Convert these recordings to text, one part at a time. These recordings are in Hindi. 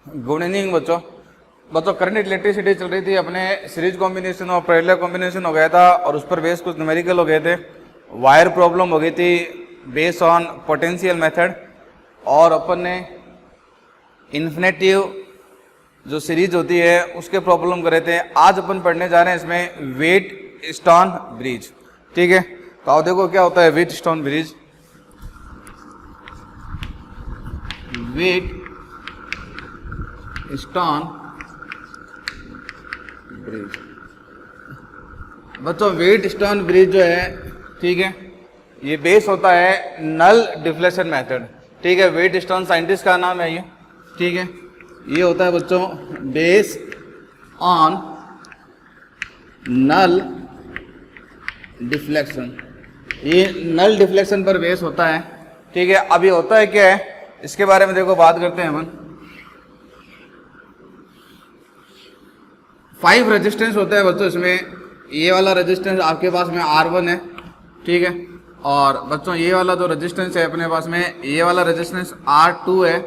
गुड इवनिंग बच्चों करंट इलेक्ट्रिसिटी चल रही थी अपने सीरीज कॉम्बिनेशन और पैरेलल कॉम्बिनेशन हो गया था और उस पर बेस कुछ न्यूमेरिकल हो गए थे। वायर प्रॉब्लम हो गई थी बेस ऑन पोटेंशियल मेथड और अपन ने इन्फिनेटिव जो सीरीज होती है उसके प्रॉब्लम कर रहे थे। आज अपन पढ़ने जा रहे हैं इसमें वेट स्टोन ब्रिज। ठीक है, तो आओ देखो क्या होता है Wheatstone bridge. Wheatstone bridge बच्चों, वेट स्टोन ब्रिज जो है, ठीक है, ये बेस होता है नल डिफ्लेक्शन मेथड। ठीक है, वेट स्टोन साइंटिस्ट का नाम है ये। ठीक है, ये होता है बच्चों बेस ऑन नल डिफ्लेक्शन। ये नल डिफ्लेक्शन पर बेस होता है। ठीक है, अब ये होता है क्या है इसके बारे में देखो बात करते हैं अपन। 5 रेजिस्टेंस होता है बच्चों इसमें। ये वाला रेजिस्टेंस आपके पास में R1 है। ठीक है, और बच्चों ये वाला जो रेजिस्टेंस है अपने पास में, ये वाला रेजिस्टेंस R2 है।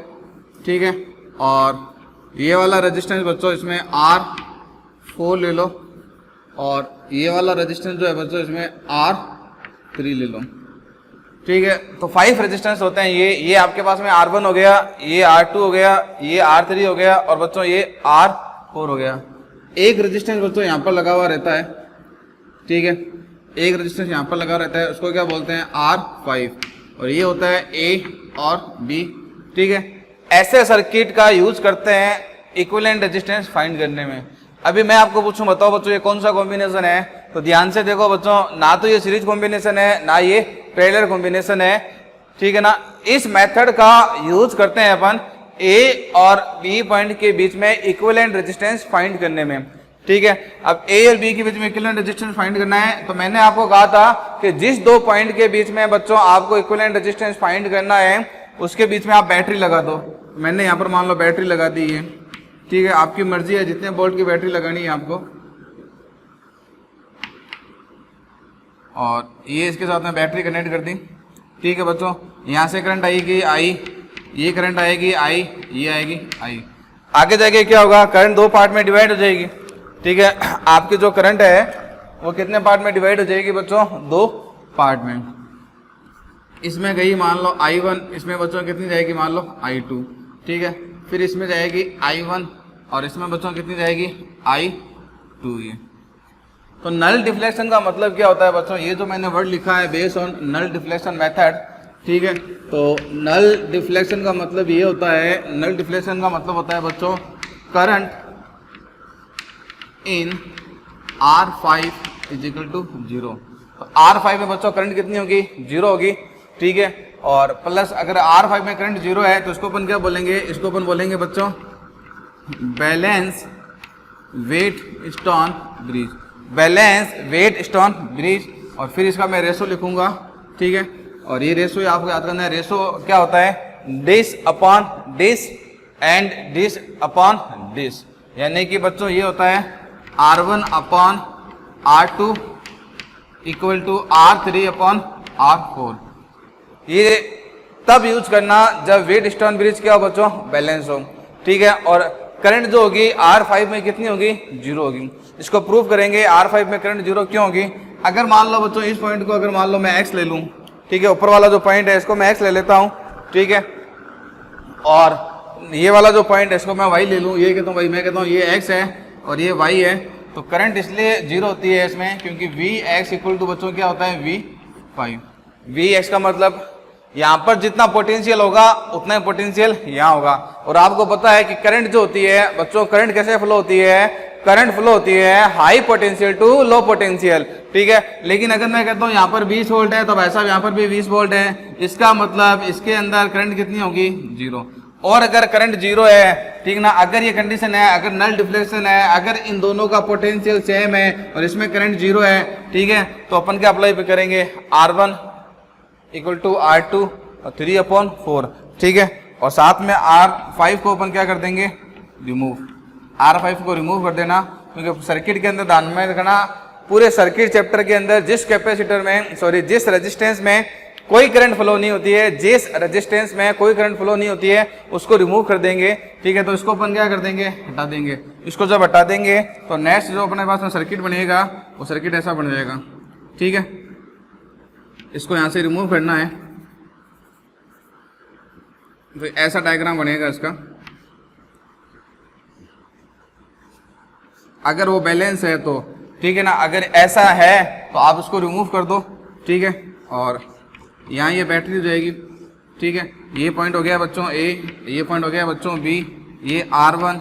ठीक है, और ये वाला रेजिस्टेंस बच्चों इसमें R4 ले लो और ये वाला रेजिस्टेंस जो है बच्चों इसमें R3 ले लो। ठीक है, तो 5 रेजिस्टेंस होते हैं। ये आपके पास में R1 हो गया, ये R2 हो गया, ये R3 हो गया और बच्चों ये R4 हो गया। एक रेजिस्टेंस बच्चों यहाँ पर लगा हुआ रहता है। ठीक है, एक रेजिस्टेंस यहाँ पर लगा रहता है, उसको क्या बोलते हैं R5, और ये होता है A और B। ठीक है, ऐसे सर्किट का यूज करते हैं इक्विवेलेंट रेजिस्टेंस फाइंड करने में। अभी मैं आपको पूछूं, बताओ बच्चों ये कौन सा कॉम्बिनेशन है? तो ध्यान से देखो बच्चों, ना तो ये सीरीज कॉम्बिनेशन है ना ये पैरेलल कॉम्बिनेशन है। ठीक है ना, इस मेथड का यूज करते हैं अपन ए और बी पॉइंट के बीच में इक्विवेलेंट रेजिस्टेंस फाइंड करने में। ठीक है, अब ए और बी के बीच में इक्विवेलेंट रेजिस्टेंस फाइंड करना है, तो मैंने आपको कहा था कि जिस दो पॉइंट के बीच में बच्चों आपको इक्विवेलेंट रेजिस्टेंस फाइंड करना है उसके बीच में आप बैटरी लगा दो। मैंने यहाँ पर मान लो बैटरी लगा दी है। ठीक है, आपकी मर्जी है जितने वोल्ट की बैटरी लगानी है आपको, और ये इसके साथ में बैटरी कनेक्ट कर दी। ठीक है बच्चों, यहाँ से करंट आएगी आई, ये करंट आएगी आई, ये आएगी आई। आगे जाके क्या होगा, करंट दो पार्ट में डिवाइड हो जाएगी। ठीक है, आपकी जो करंट है वो कितने पार्ट में डिवाइड हो जाएगी बच्चों? 2 पार्ट में। इसमें गई मान लो I1, इसमें बच्चों कितनी जाएगी मान लो I2। ठीक है, फिर इसमें जाएगी I1 और इसमें बच्चों कितनी जाएगी I2। ये तो नल डिफ्लेक्शन का मतलब क्या होता है बच्चों? ये जो मैंने वर्ड लिखा है base on null deflection method. ठीक है, तो नल डिफ्लेक्शन का मतलब ये होता है, नल डिफ्लेक्शन का मतलब होता है बच्चों current in R5 is equal to 0। तो R5 में बच्चों करंट कितनी होगी? 0 होगी। ठीक है, और प्लस अगर R5 में करंट 0 है तो इसको अपन क्या बोलेंगे? इसको अपन बोलेंगे बच्चों balance Wheatstone bridge. Balance Wheatstone bridge, और फिर इसका मैं रेशो लिखूंगा। ठीक है, और ये रेशो आपको याद करना है। रेशो क्या होता है? This upon this and this upon this, यानी कि बच्चों ये होता है R1 upon R2 equal to R3 upon R4। ये तब यूज करना जब वेट स्टोन ब्रिज क्या हो बच्चों? बैलेंस हो। ठीक है, और करंट जो होगी R5 में कितनी होगी? 0 होगी। इसको प्रूव करेंगे R5 में करंट 0 क्यों होगी। अगर मान लो बच्चों इस पॉइंट को अगर मान लो मैं X ले लूं, ठीक है, ऊपर वाला जो पॉइंट है इसको मैं X ले लेता हूं। ठीक है, और ये वाला जो पॉइंट है इसको मैं Y ले लूं, ये कहता हूं भाई, मैं कहता हूं ये X है और ये Y है, तो करंट इसलिए 0 होती है इसमें क्योंकि Vx इक्वल टू बच्चों क्या होता है? V5। Vx का मतलब यहाँ पर जितना पोटेंशियल होगा उतना ही पोटेंशियल यहाँ होगा। और आपको पता है कि करंट जो होती है बच्चों, करंट कैसे फ्लो होती है? करंट फ्लो होती है high potential to low potential. ठीक है, लेकिन अगर मैं कहता हूँ यहाँ पर 20 वोल्ट है तो वैसा यहाँ पर भी 20 वोल्ट है, इसका मतलब इसके अंदर करंट कितनी होगी? 0। और अगर करंट 0 है, ठीक ना, अगर ये कंडीशन है, अगर नल डिफ्लेक्शन है, अगर इन दोनों का पोटेंशियल सेम है और इसमें करंट 0 है, ठीक है, तो अपन क्या अप्लाई करेंगे? R1 इक्वल टू R2 और 3/4। ठीक है, और साथ में R5 को अपन क्या कर देंगे? रिमूव। R5 को रिमूव कर देना, क्योंकि सर्किट के अंदर ध्यान में रखना, पूरे सर्किट चैप्टर के अंदर जिस कैपेसिटर में जिस रेजिस्टेंस में कोई करंट फ्लो नहीं होती है, जिस रेजिस्टेंस में कोई करंट फ्लो नहीं होती है उसको रिमूव कर देंगे, ठीक है। तो इसको अपन क्या कर देंगे, हटा देंगे। इसको जब हटा देंगे तो नेक्स्ट जो अपने पास में सर्किट बनेगा वो सर्किट ऐसा बन जाएगा, ठीक है। इसको यहाँ से रिमूव करना है तो ऐसा डायग्राम बनेगा इसका। अगर वो बैलेंस है तो ठीक है ना, अगर ऐसा है तो आप इसको रिमूव कर दो, ठीक है। और यहाँ ये बैटरी हो जाएगी, ठीक है। ये पॉइंट हो गया बच्चों ए, ये पॉइंट हो गया बच्चों बी, ये R1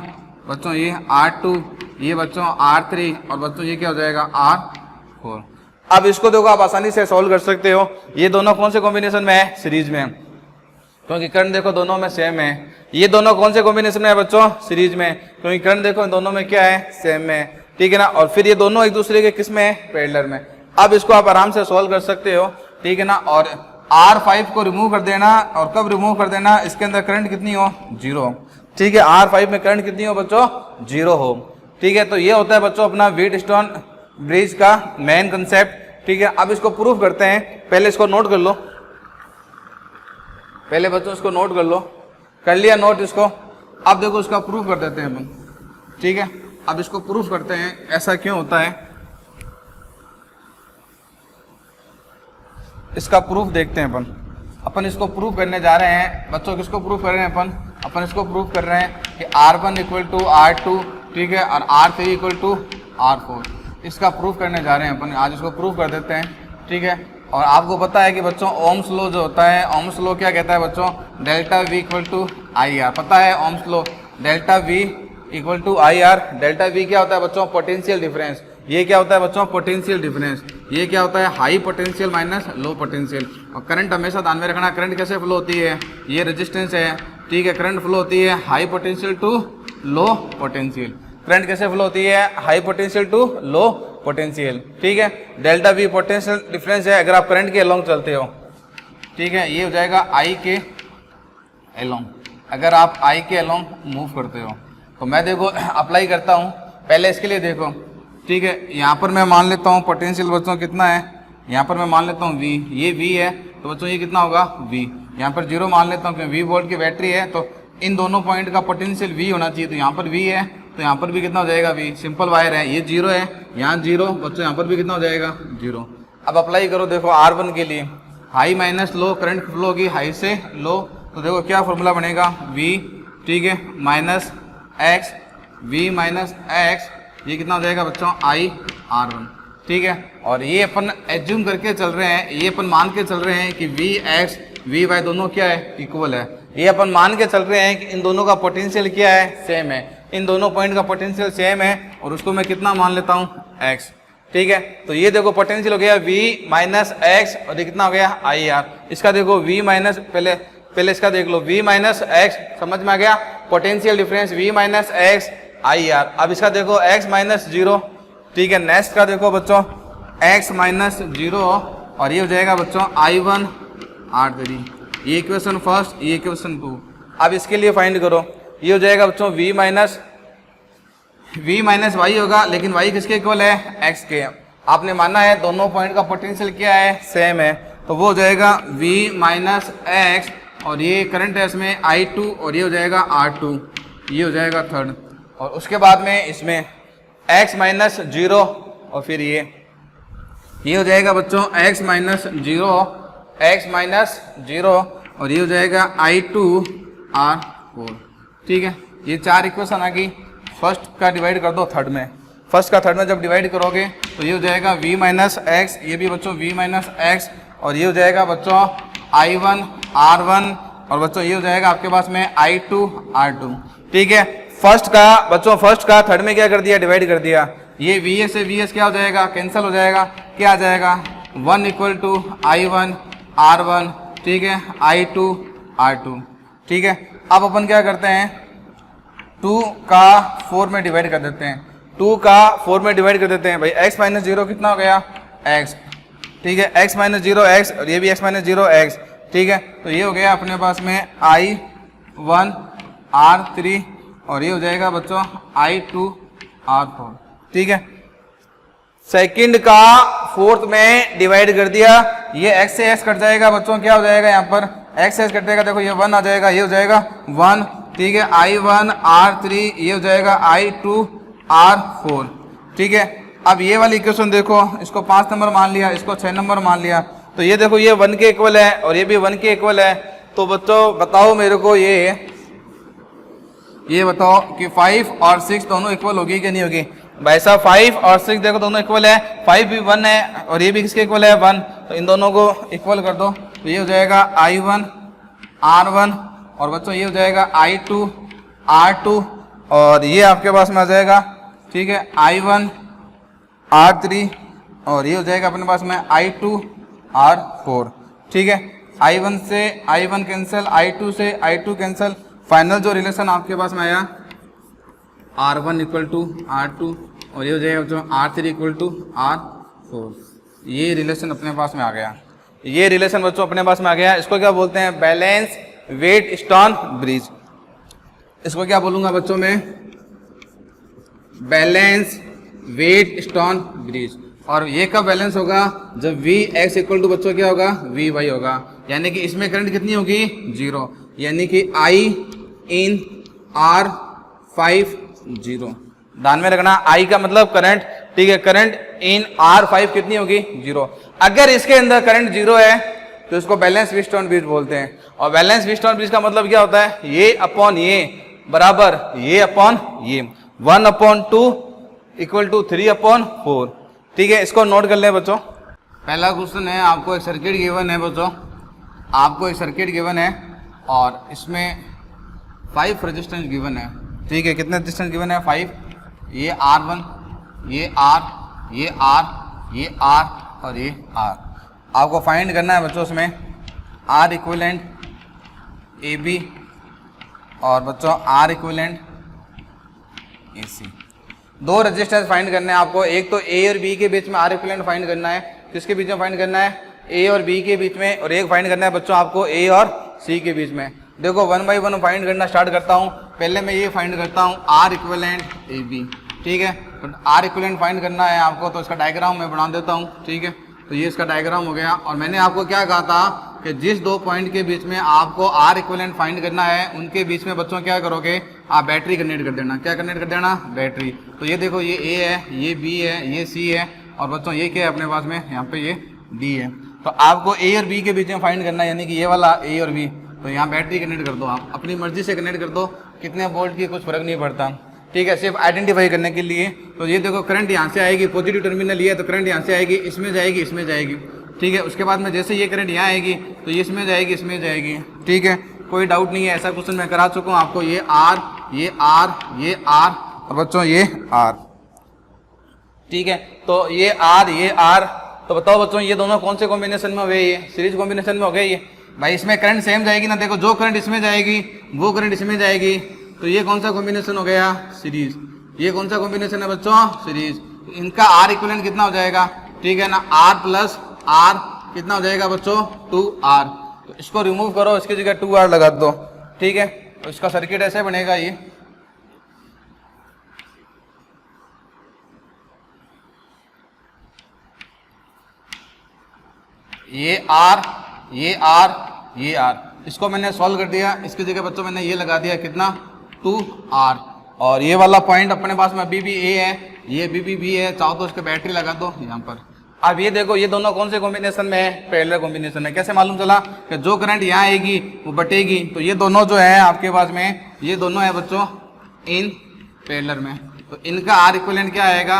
बच्चों, ये R2, ये बच्चों R3 और बच्चों ये क्या हो जाएगा R4। अब इसको देखो आप आसानी से सॉल्व कर सकते हो। ये दोनों कौन से कॉम्बिनेशन में है, सीरीज में, क्योंकि करंट देखो दोनों में सेम है। ये दोनों कौन से कॉम्बिनेशन में है बच्चों, सीरीज में, क्योंकि करंट देखो दोनों में क्या है, सेम में, ठीक है ना। और फिर ये दोनों एक दूसरे के किस में है, पैरेलल में। अब इसको आप आराम से सॉल्व कर सकते हो, ठीक है ना। और R5 को रिमूव कर देना, और कब रिमूव कर देना, इसके अंदर करंट कितनी हो, 0, ठीक है। R5 में करंट कितनी हो बच्चों, 0 हो, ठीक है। तो ये होता है बच्चों अपना व्हीटस्टोन ब्रिज का मेन कंसेप्ट, ठीक है। अब इसको प्रूफ करते हैं, पहले इसको नोट कर लो, पहले बच्चों इसको नोट कर लो, कर लिया नोट इसको। अब देखो इसका प्रूफ कर देते हैं अपन, ठीक है। अब इसको प्रूफ करते हैं ऐसा क्यों होता है, इसका प्रूफ देखते हैं अपन इसको प्रूफ करने जा रहे हैं बच्चों। किसको प्रूफ कर रहे हैं अपन इसको प्रूफ कर रहे हैं कि R1 इक्वल टू R2, ठीक है, और R3 इक्वल टू R4। इसका प्रूफ करने जा रहे हैं अपन, आज इसको प्रूफ कर देते हैं, ठीक है। और आपको पता है कि बच्चों ओम्स लॉ जो होता है, ओम्स लॉ क्या कहता है बच्चों, delta V equal to IR, पता है Ohm's law, delta V equal to IR। Delta V क्या होता है बच्चों, पोटेंशियल डिफरेंस। ये क्या होता है बच्चों, पोटेंशियल डिफरेंस। ये क्या होता है, high potential minus low potential. और करंट हमेशा ध्यान में रखना, करंट कैसे फ्लो होती है, ये रेजिस्टेंस है, ठीक है। करंट फ्लो होती है high potential to low potential. Current कैसे फ्लो होती है, high potential to low potential, ठीक है। डेल्टा V पोटेंशियल डिफरेंस है अगर आप करंट के अलोंग चलते हो, ठीक है। ये हो जाएगा I के अलोंग, अगर आप I के अलोंग मूव करते हो। तो मैं देखो अप्लाई करता हूँ, पहले इसके लिए देखो, ठीक है। यहाँ पर मैं मान लेता हूँ पोटेंशियल बच्चों कितना है, यहाँ पर मैं मान लेता हूँ V, ये V है तो बच्चों ये कितना होगा V। यहाँ पर 0 मान लेता हूँ क्योंकि V वोल्ट की बैटरी है, तो इन दोनों पॉइंट का पोटेंशियल V होना चाहिए। तो यहाँ पर V है तो यहाँ पर भी कितना हो जाएगा V, सिंपल वायर है, ये 0 है, यहाँ 0 बच्चों, यहाँ पर भी कितना हो जाएगा 0। अब अप्लाई करो देखो R1 के लिए, high minus low, current flow होगी हाई से लो, तो देखो क्या फॉर्मूला बनेगा V, ठीक है, minus X, V minus X, ये कितना हो जाएगा बच्चों IR1, ठीक है। और ये अपन एज्यूम करके चल रहे हैं, ये अपन मान के चल रहे हैं कि Vx Vy दोनों क्या है, इक्वल है। ये अपन मान के चल रहे हैं कि इन दोनों का पोटेंशियल क्या है, सेम है, इन दोनों पॉइंट का पोटेंशियल सेम है, और उसको मैं कितना मान लेता हूँ x, ठीक है। तो ये देखो पोटेंशियल हो गया V माइनस एक्स, और ये कितना हो गया IR। इसका देखो V माइनस, पहले इसका देख लो, V माइनस एक्स, समझ में आ गया, potential difference V minus x IR। अब इसका देखो x माइनस 0, ठीक है। नेक्स्ट का देखो बच्चों x माइनस 0, और ये हो जाएगा बच्चों I1 R3। ये इक्वेशन फर्स्ट, ये इक्वेशन 2। अब इसके लिए फाइंड करो, ये हो जाएगा बच्चों V माइनस y होगा, लेकिन y किसके इक्वल है, x के। आपने माना है दोनों पॉइंट का पोटेंशियल क्या है, सेम है, तो वो हो जाएगा V माइनस एक्स, और ये करंट है इसमें I2, और ये हो जाएगा R2, ये हो जाएगा थर्ड। और उसके बाद में इसमें x माइनस 0, और फिर ये हो जाएगा बच्चों x माइनस 0, और ये हो जाएगा I2 R4, ठीक है। ये 4 इक्वेशन आ गई। फर्स्ट का डिवाइड कर दो थर्ड में, फर्स्ट का थर्ड में जब डिवाइड करोगे तो ये हो जाएगा V माइनस एक्स, ये भी बच्चों V माइनस एक्स, और ये हो जाएगा बच्चों I1 R1, और बच्चों ये हो जाएगा आपके पास में I2 R2, ठीक है। फर्स्ट का थर्ड में क्या कर दिया, डिवाइड कर दिया। ये VS से VS क्या हो जाएगा, कैंसिल हो जाएगा, क्या आ जाएगा 1 इक्वल टू I1 R1, ठीक है, I2 R2, ठीक है। अब अपन क्या करते हैं, 2 का 4 में डिवाइड कर देते हैं, 2 का 4 में डिवाइड कर देते हैं भाई। x माइनस 0 कितना हो गया x, ठीक है, x माइनस 0 x, और ये भी x माइनस 0 x, ठीक है। तो ये हो गया अपने पास में I1 R3, और ये हो जाएगा बच्चों I2 R4, ठीक है। सेकंड का फोर्थ में डिवाइड कर दिया, ये x से x कट जाएगा बच्चों, क्या हो जाएगा यहाँ पर x से x कट जाएगा, देखो ये 1 आ जाएगा, ये हो जाएगा 1, ठीक है, I1 R3, ये हो जाएगा I2 R4, ठीक है। अब ये वाली इक्वेशन देखो, इसको 5 नंबर मान लिया, इसको 6 नंबर मान लिया, तो ये देखो ये 1 के इक्वल है और ये भी 1 के इक्वल है। तो बच्चों बताओ मेरे को ये बताओ कि 5 और 6 दोनों इक्वल होगी कि नहीं होगी? भाई साहब 5 और 6 देखो दोनों इक्वल है, 5 भी 1 है और ये भी किसके इक्वल है 1, तो इन दोनों को इक्वल कर दो, तो ये हो जाएगा I1 R1 और बच्चों ये हो जाएगा I2 R2 और ये आपके पास में आ जाएगा, ठीक है, I1 R3 और ये हो जाएगा अपने पास में I2 R4, ठीक है। I1 से I1 कैंसिल, I2 से I2 कैंसिल, फाइनल जो रिलेशन आपके पास में आया R1 इक्वल टू R2 और ये हो जाएगा जो R3 इक्वल टू R4, ये रिलेशन अपने पास में आ गया, ये रिलेशन बच्चों अपने पास में आ गया। इसको क्या बोलते हैं? Balance Wheatstone bridge. इसको क्या बोलूँगा बच्चों में? Balance Wheatstone bridge. और ये कब बैलेंस होगा? जब V x इक्वल टू बच्चों क्या होगा? V y होगा, यानी कि इसमें करंट कितनी होगी? 0, यानी कि I इन R5 0। ध्यान में रखना, I का मतलब करंट, ठीक है, करंट इन R5 कितनी होगी? 0। अगर इसके अंदर करंट 0 है तो इसको बैलेंस व्हीटस्टोन ब्रिज बोलते हैं। और बैलेंस व्हीटस्टोन ब्रिज का मतलब क्या होता है? ये अपॉन ये बराबर ये अपॉन ये, 1/2 इक्वल टू 3/4, ठीक है। इसको नोट कर ले बच्चों। पहला क्वेश्चन है, आपको एक सर्किट गिवन है बच्चों, आपको एक सर्किट गिवन है और इसमें 5 रेजिस्टेंस गिवन है, ठीक है। कितने रेजिस्टेंस गिवन है? 5। ये R1, ये R, ये R, ये R और ये R। आपको फाइंड करना है बच्चों इसमें R इक्विवेलेंट AB और बच्चों R equivalent AC। 2 resistance find करने हैं आपको। एक तो A और B के बीच में R इक्विवेलेंट फाइंड करना है, किसके बीच में फाइंड करना है? A और B के बीच में। और एक फाइंड करना है बच्चों आपको A और C के बीच में। देखो 1 बाई 1 फाइंड करना स्टार्ट करता हूँ। पहले मैं ये फाइंड करता हूँ R इक्विवेलेंट AB, ठीक है। तो R इक्विवेलेंट फाइंड करना है आपको, तो इसका डायग्राम मैं बना देता हूँ, ठीक है। तो ये इसका डायग्राम हो गया। और मैंने आपको क्या कहा था कि जिस 2 पॉइंट के बीच में आपको R इक्विवेलेंट फाइंड करना है, उनके बीच में बच्चों क्या करोगे? आप बैटरी कनेक्ट कर देना। क्या कनेक्ट कर देना? बैटरी। तो ये देखो ये A है, ये B है, ये C है और बच्चों ये क्या है अपने पास में? यहाँ पे ये D है। तो आपको A और B के बीच में फाइंड करना है, यानी कि ये वाला A और B। तो यहाँ बैटरी कनेक्ट कर दो, आप अपनी मर्जी से कनेक्ट कर दो, कितने वोल्ट की कुछ फर्क नहीं पड़ता, ठीक है, सिर्फ आइडेंटिफाई करने के लिए। तो ये देखो करंट यहाँ से आएगी, पॉजिटिव टर्मिनल ये है तो करंट यहाँ से आएगी, इसमें जाएगी, इसमें जाएगी, ठीक है। उसके बाद में जैसे ये करंट यहाँ आएगी तो ये इसमें जाएगी, इसमें जाएगी, ठीक है। कोई डाउट नहीं है, ऐसा क्वेश्चन मैं करा चुका हूँ आपको। ये R, ये R, ये R और बच्चों ये R, ठीक है। तो ये R, ये R। तो बताओ बच्चों ये दोनों कौन से कॉम्बिनेशन में हो गए? ये सीरीज कॉम्बिनेशन में हो गए ये। भाई इसमें करंट सेम जाएगी ना, देखो जो करंट इसमें जाएगी वो करंट इसमें जाएगी, तो ये कौन सा कॉम्बिनेशन हो गया? सीरीज। ये कौन सा कॉम्बिनेशन है बच्चों? सीरीज। इनका R इक्विवेलेंट कितना हो जाएगा? ठीक है ना, R प्लस R कितना हो जाएगा बच्चों? 2R। तो इसको रिमूव करो, इसकी जगह 2R लगा दो, ठीक है। तो इसका सर्किट ऐसे बनेगा, ये R, ये R, ये R। इसको मैंने सॉल्व कर दिया, इसकी जगह बच्चों मैंने ये लगा दिया, कितना? 2R। और ये वाला पॉइंट अपने पास में अभी भी A है, ये भी B है, चाहो तो इसके बैटरी लगा दो यहाँ पर। अब ये देखो ये दोनों कौन से कॉम्बिनेशन में है? पैरेलल कॉम्बिनेशन है। कैसे मालूम चला कि जो करंट यहाँ आएगी वो बटेगी? तो ये दोनों जो है आपके पास में, ये दोनों है बच्चों इन पैरेलल में। तो इनका R इक्विवेलेंट क्या आएगा?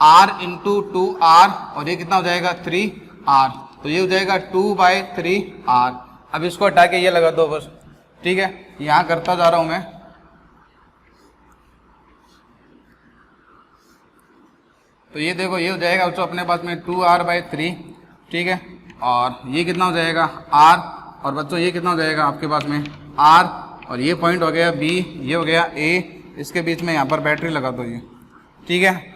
R इंटू 2R और ये कितना हो जाएगा? 3R। तो ये हो जाएगा 2/3R। अब इसको हटा के ये लगा दो बस, ठीक है। यहाँ करता जा रहा हूँ मैं। तो ये देखो ये हो जाएगा बच्चों अपने पास में 2R/3, ठीक है। और ये कितना हो जाएगा? R। और बच्चों ये कितना हो जाएगा आपके पास में? R। और ये पॉइंट हो गया B, ये हो गया A, इसके बीच में यहाँ पर बैटरी लगा दो ये, ठीक है।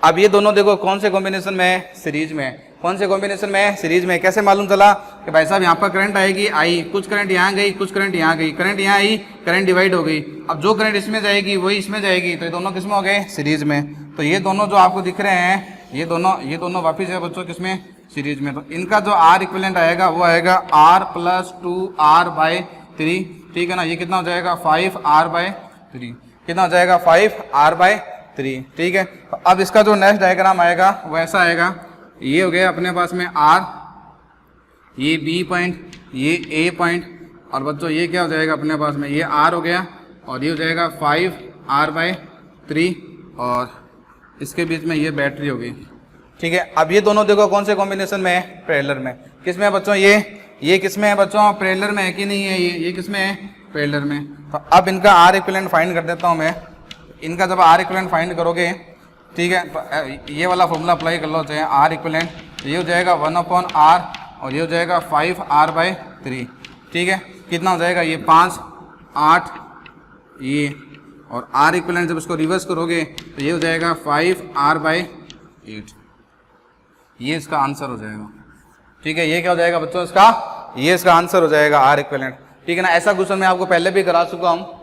अब ये दोनों देखो कौन से कॉम्बिनेशन में है? सीरीज में। कौन से कॉम्बिनेशन में है? सीरीज में। कैसे मालूम चला कि भाई साहब यहाँ पर करंट आएगी I, कुछ करंट यहाँ गई, कुछ करंट यहाँ गई, करंट यहाँ आई, करंट डिवाइड हो गई। अब जो करंट इसमें जाएगी वही इसमें जाएगी, तो ये दोनों किस में हो गए? सीरीज में। तो ये दोनों जो आपको दिख रहे हैं ये दोनों वापिस है बच्चों किसमें, सीरीज में। तो इनका जो आर इक्विवेलेंट आएगा वो आएगा आर प्लस 2r/3, ठीक है ना। ये कितना हो जाएगा 5r/3, कितना हो जाएगा 5r/3, ठीक है। तो अब इसका जो नेक्स्ट डायग्राम आएगा वो ऐसा आएगा, ये हो गया अपने पास में r, ये b पॉइंट, ये a पॉइंट, और बच्चों ये क्या हो जाएगा अपने पास में, ये r हो गया और ये हो जाएगा 5r/3, और इसके बीच में ये बैटरी होगी, ठीक है। अब ये दोनों देखो कौन से कॉम्बिनेशन में है, पैरेलल में। किस में है बच्चों, ये किस में है बच्चों, पैरेलल में है कि नहीं है, ये किस में है, पैरेलल में। तो अब इनका आर इक्विवेलेंट फाइंड कर देता हूँ मैं। इनका जब आर इक्विवेलेंट फाइंड करोगे, ठीक है, तो ये वाला फॉर्मूला अप्लाई कर लो, चाहे आर इक्विवेलेंट, तो ये हो जाएगा 1/r और ये हो जाएगा 5r/3, ठीक है। कितना हो जाएगा, ये 5, 8, ये, और आर इक्विवेलेंट जब इसको रिवर्स करोगे तो ये हो जाएगा 5r/8, ये इसका आंसर हो जाएगा, ठीक है। ये क्या हो जाएगा बच्चों इसका, ये इसका आंसर हो जाएगा आर इक्विवेलेंट, ठीक है ना। ऐसा क्वेश्चन मैं आपको पहले भी करा चुका हूँ,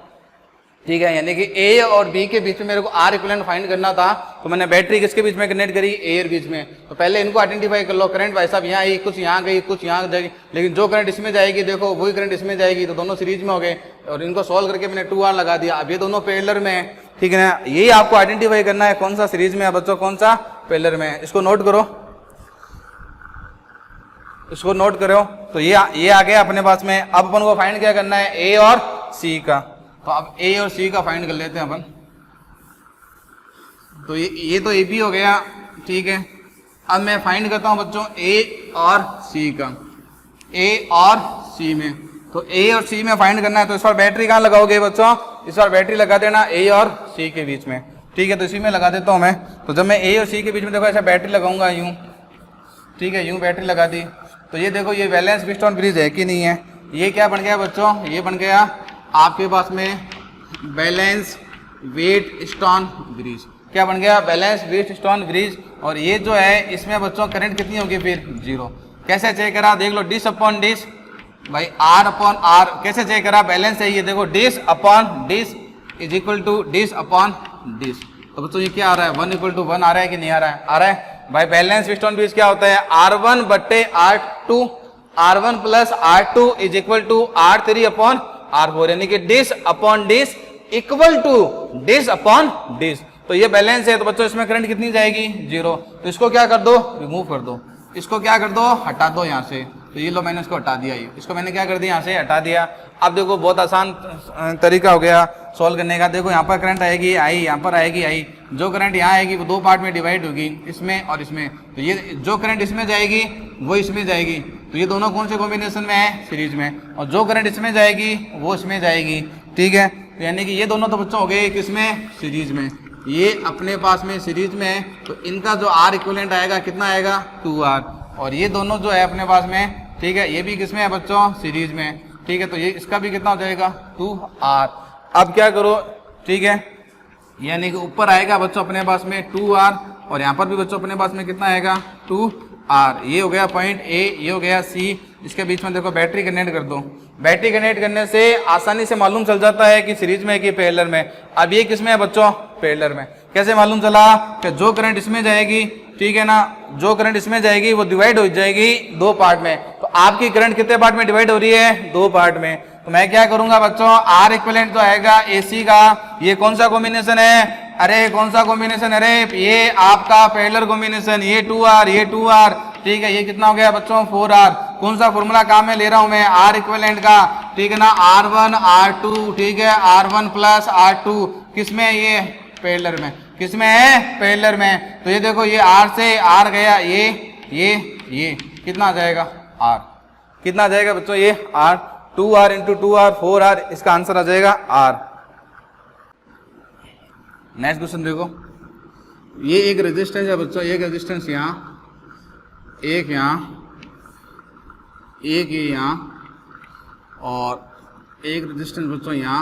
ठीक है। यानी कि ए और बी के बीच में मेरे को आर इक्विवेलेंट फाइंड करना था, तो मैंने बैटरी किसके बीच में कनेक्ट करी, ए और बीच में। तो पहले इनको आइडेंटिफाई कर लो, करंट भाई साहब यहाँ आई, कुछ यहाँ गई, कुछ यहाँ जाएगी, लेकिन जो करंट इसमें जाएगी देखो वही करंट इसमें जाएगी, तो दोनों सीरीज में हो गए। और इनको सॉल्व करके मैंने 2r लगा दिया। अब ये दोनों पैरेलल में है, ठीक है ना। यही आपको आइडेंटिफाई करना है कौन सा सीरीज में है बच्चों, कौन सा पैरेलल में है। इसको नोट करो, इसको नोट करो। तो ये आ गया अपने पास में। अब अपन को फाइंड क्या करना है, ए और सी का। तो अब ए और सी का फाइंड कर लेते हैं अपन। तो ये तो ए बी हो गया, ठीक है। अब मैं फाइंड करता हूं बच्चों ए और सी का। ए और सी में, तो ए और सी में फाइंड करना है। तो इस बार बैटरी कहाँ लगाओगे बच्चों, इस बार बैटरी लगा देना ए और सी के बीच में, ठीक है। तो इसी में लगा देता हूं मैं। तो जब मैं ए और सी के बीच में देखो ऐसा बैटरी लगाऊंगा यूं, ठीक है, यूं बैटरी लगा दी। तो ये देखो ये बैलेंस व्हीटस्टोन ब्रिज है कि नहीं है। ये क्या बन गया बच्चों, ये बन गया आपके पास में बैलेंस व्हीटस्टोन ब्रिज। क्या बन गया, बैलेंस व्हीटस्टोन ब्रिज। और ये जो है इसमें बच्चों करंट कितनी होगी फिर, 0। कैसे चेक करा, देख लो, डिस अपॉन डिस भाई r/r। कैसे चेक करा, बैलेंस है ये देखो, this upon this is equal to this upon this. तो बच्चों ये क्या आ रहा है, 1 आ रहा है कि नहीं आ रहा है, आ रहा है भाई। बैलेंस व्हीटस्टोन ब्रिज क्या होता है, R1/R2, R1 plus R2 is equal to R3 upon R4, यानी कि this upon this equal to this upon this. तो ये बैलेंस है। तो बच्चों इसमें करंट कितनी जाएगी, 0। तो इसको क्या कर दो, रिमूव कर दो, इसको क्या कर दो, हटा दो यहाँ से। तो ये लो मैंने इसको हटा दिया, ये इसको मैंने क्या कर दिया, यहाँ से हटा दिया। अब देखो बहुत आसान तरीका हो गया सॉल्व करने का। देखो यहाँ पर करंट आएगी आई, यहाँ पर आएगी आई। जो करंट यहाँ आएगी वो 2 पार्ट में डिवाइड होगी, इसमें और इसमें। तो ये जो करंट इसमें जाएगी वो इसमें जाएगी। तो ये दोनों कौन से कॉम्बिनेशन में है, सीरीज में। और जो करंट इसमें जाएगी वो इसमें जाएगी, ठीक है। तो यानी कि ये दोनों तो बच्चों हो गए किसमें, सीरीज में। ये अपने पास में सीरीज में है। तो इनका जो आर इक्विवेलेंट आएगा कितना आएगा, 2r। और ये दोनों जो है अपने पास में, ठीक है, ये भी किसमें है बच्चों, सीरीज में, ठीक है। तो ये इसका भी कितना हो जाएगा, 2r। अब क्या करो, ठीक है, यानी कि ऊपर आएगा बच्चों अपने पास में 2r, और यहाँ पर भी बच्चों अपने पास में कितना आएगा, 2r। ये हो गया पॉइंट ए, ये हो गया सी। इसके बीच में देखो बैटरी कनेक्ट कर दो। बैटरी कनेक्ट करने से आसानी से मालूम चल जाता है कि सीरीज में है कि पैरेलल में। अब ये किसमें है बच्चों, पैरेलल में। कैसे मालूम चला कि जो करंट इसमें जाएगी, ठीक है ना, जो करंट इसमें जाएगी वो डिवाइड हो जाएगी 2 पार्ट में। तो आपकी करंट कितने पार्ट में डिवाइड हो रही है, 2 पार्ट में। तो मैं क्या करूंगा बच्चों, आर इक्विवेलेंट जो आएगा एसी का, ये कौन सा कॉम्बिनेशन है, अरे कौन सा कॉम्बिनेशन, अरे ये आपका पैरेलल कॉम्बिनेशन, ये 2r, ये 2r, ठीक है। ये कितना हो गया बच्चों, 4r। कौन सा फॉर्मूला काम में ले रहा हूं मैं, आर इक्विवेलेंट का, ठीक है ना, R1 R2, ठीक है, R1 प्लस R2 किसमें है, ये पैरेलल में। किसमें है, पैरेलल में। तो ये देखो ये R से R गया, ये कितना आ जाएगा, R। कितना आ जाएगा बच्चों, ये R, 2r into 2r 4r, इसका आंसर आ जाएगा R। नेक्स्ट क्वेश्चन देखो, ये एक रेजिस्टेंस है बच्चों, एक रेजिस्टेंस यहाँ, एक यहाँ, एक ये यहाँ, और एक रेजिस्टेंस बच्चों यहाँ,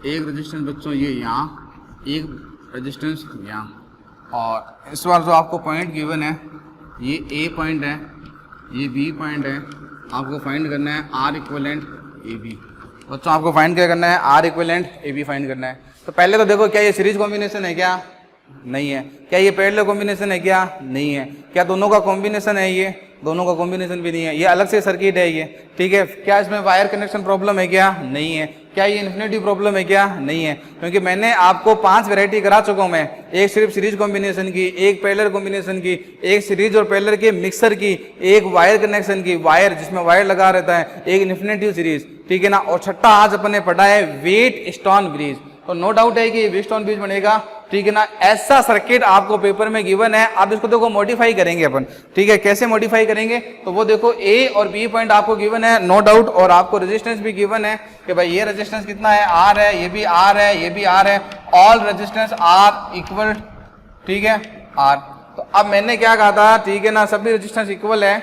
एक रेजिस्टेंस बच्चों ये यहाँ, एक रेजिस्टेंस यहाँ। और इस बार जो आपको पॉइंट गिवन है, ये ए पॉइंट है, ये बी पॉइंट है। आपको फाइंड करना है आर इक्विवेलेंट ए बी। बच्चों आपको फाइंड क्या करना है, R equivalent A B find करना है। तो पहले तो देखो क्या ये सीरीज कॉम्बिनेशन है क्या, नहीं है। क्या ये पैरेलल कॉम्बिनेशन है क्या? नहीं है। क्या दोनों का कॉम्बिनेशन है ये? दोनों का कॉम्बिनेशन भी नहीं है। ये अलग से सर्किट है ये, ठीक है। क्या इसमें वायर कनेक्शन प्रॉब्लम है क्या? नहीं है। क्या ये इन्फिनिटी प्रॉब्लम है क्या? नहीं है, क्योंकि मैंने आपको 5 वैरायटी करा चुका हूं मैं। एक सिर्फ सीरीज कॉम्बिनेशन की, एक पैरेलल कॉम्बिनेशन की, एक सीरीज और पैरेलल के मिक्सर की, एक वायर कनेक्शन की, वायर जिसमें वायर लगा रहता है, एक इन्फिनिटी सीरीज, ठीक है ना। और छठा आज अपन ने पढ़ा है वेट स्टोन ब्रिज। तो नो डाउट है कि वेट स्टोन ब्रिज बनेगा, ठीक है ना। ऐसा सर्किट आपको पेपर में गिवन है, अब इसको देखो मॉडिफाई करेंगे अपन, ठीक है। कैसे मॉडिफाई करेंगे? तो वो देखो ए और बी पॉइंट आपको गिवन है, नो डाउट, और आपको रेजिस्टेंस भी गिवन है कि भाई ये रेजिस्टेंस कितना है, आर है, ये भी आर है, ये भी आर है, ऑल रेजिस्टेंस आर इक्वल, ठीक है, आर। तो अब मैंने क्या कहा था, ठीक है ना, सभी रेजिस्टेंस इक्वल है।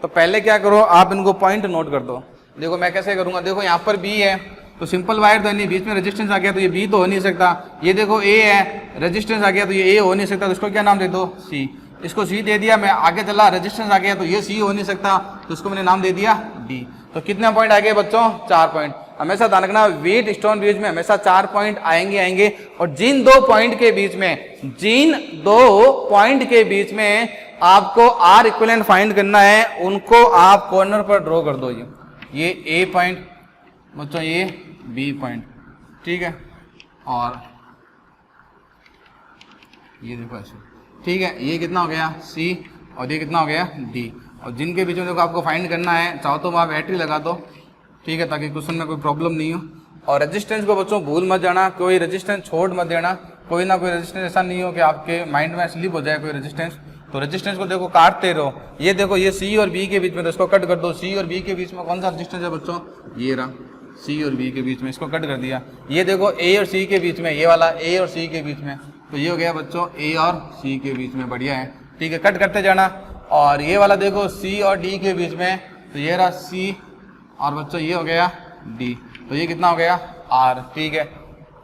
तो पहले क्या करो, आप इनको पॉइंट नोट कर दो। देखो मैं कैसे करूंगा, देखो यहाँ पर बी है तो सिंपल वायर तो नहीं, बीच में रेजिस्टेंस आ गया तो ये बी तो हो नहीं सकता। ये देखो ए है, रेजिस्टेंस आ गया तो ये ए हो नहीं सकता, तो इसको क्या नाम दे दो, सी। इसको सी दे दिया, मैं आगे चला, रेजिस्टेंस आ गया तो ये सी हो नहीं सकता, तो इसको मैंने नाम दे दिया डी। तो कितने पॉइंट आ गए बच्चों? 4 पॉइंट। हमेशा ध्यान रखना, वेट स्टोन ब्रिज में हमेशा 4 पॉइंट आएंगे। और जिन 2 पॉइंट के बीच में आपको आर इक्विवेलेंट फाइंड करना है, उनको आप कॉर्नर पर ड्रॉ कर दो। ये ए पॉइंट बच्चों, ये बी पॉइंट, ठीक है, और ये देखो ऐसे, ठीक है। ये कितना हो गया, सी, और ये कितना हो गया, डी। और जिनके बीच में देखो आपको फाइंड करना है, चाहो तो वहाँ बैटरी लगा दो, ठीक है, ताकि क्वेश्चन में कोई प्रॉब्लम नहीं हो। और रेजिस्टेंस को बच्चों भूल मत जाना, कोई रेजिस्टेंस छोड़ मत देना। कोई ना कोई रेजिस्टेंस ऐसा नहीं हो कि आपके माइंड में स्लिप हो जाए कोई रेजिस्टेंस। तो रेजिस्टेंस को देखो काटते रहो। ये देखो ये सी और बी के बीच में, तो इसको कट कर दो। सी और बी के बीच में कौन सा रेजिस्टेंस है बच्चों? ये रहा, सी और बी के बीच में, इसको कट कर दिया। ये देखो ए और सी के बीच में, ये वाला ए और सी के बीच में, तो ये हो गया बच्चों ए और सी के बीच में, बढ़िया है, ठीक है, कट करते जाना। और ये वाला देखो सी और डी के बीच में, तो ये रहा सी, और बच्चों ये हो गया डी, तो ये कितना हो गया, आर, ठीक है।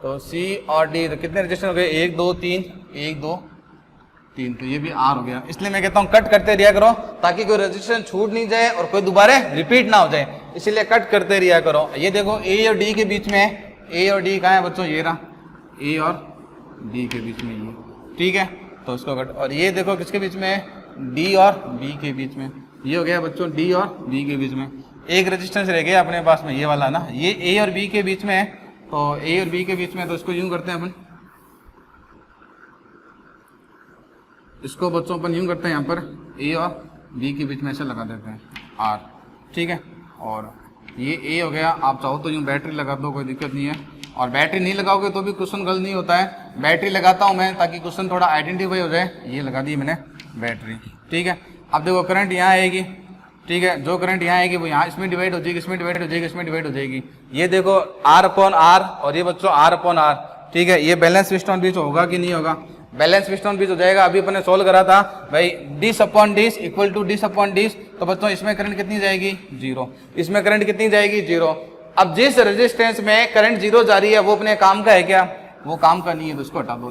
तो सी और डी, तो कितने रेजिस्टेंस हो गए, 1 2 3, 1 2 3, तो ये भी आर हो गया। इसलिए मैं कहता हूँ कट करते रिया करो, ताकि कोई रेजिस्टेंस छूट नहीं जाए और कोई दोबारा रिपीट ना हो जाए, इसीलिए कट करते रिया करो। ये देखो ए और डी के बीच में, ए और डी कहाँ है बच्चों, ये रहा, ए और डी के बीच में ये, ठीक है, तो इसको कट। और ये देखो किसके बीच में, डी और बी के बीच में, ये हो गया बच्चों डी और बी के बीच में। एक रेजिस्टेंस रह गया अपने पास में, ये वाला ना, ये ए और बी के बीच में है, तो ए और बी के बीच में, तो इसको यूं करते हैं अपन, इसको बच्चों अपन यूं करते हैं, यहाँ पर ए और बी के बीच में ऐसे लगा देते हैं आर, ठीक है। और ये ए हो गया, आप चाहो तो यूं बैटरी लगा दो, कोई दिक्कत नहीं है। और बैटरी नहीं लगाओगे तो भी क्वेश्चन गलत नहीं होता है। बैटरी लगाता हूं मैं ताकि क्वेश्चन थोड़ा आइडेंटिफाई हो जाए। ये लगा दी मैंने बैटरी, ठीक है। अब देखो करंट यहाँ आएगी, ठीक है, जो करंट यहाँ आएगी वो यहाँ इसमें डिवाइड हो जाएगी, इसमें डिवाइड हो जाएगी, इसमें डिवाइड हो जाएगी। ये देखो आर अपॉन आर, और ये बच्चों आर अपॉन आर, ठीक है। ये बैलेंस व्हीटस्टोन ब्रिज होगा कि नहीं होगा? बैलेंस व्हीटस्टोन ब्रिज हो जाएगा। अभी अपने सोल्व करा था भाई, this upon this equal to this upon this, तो बच्चों इसमें करंट कितनी जाएगी, 0, इसमें करंट कितनी जाएगी, 0। अब जिस रेजिस्टेंस में करंट 0 जा रही है वो अपने काम का है क्या? वो काम का नहीं है, तो इसको हटा दो,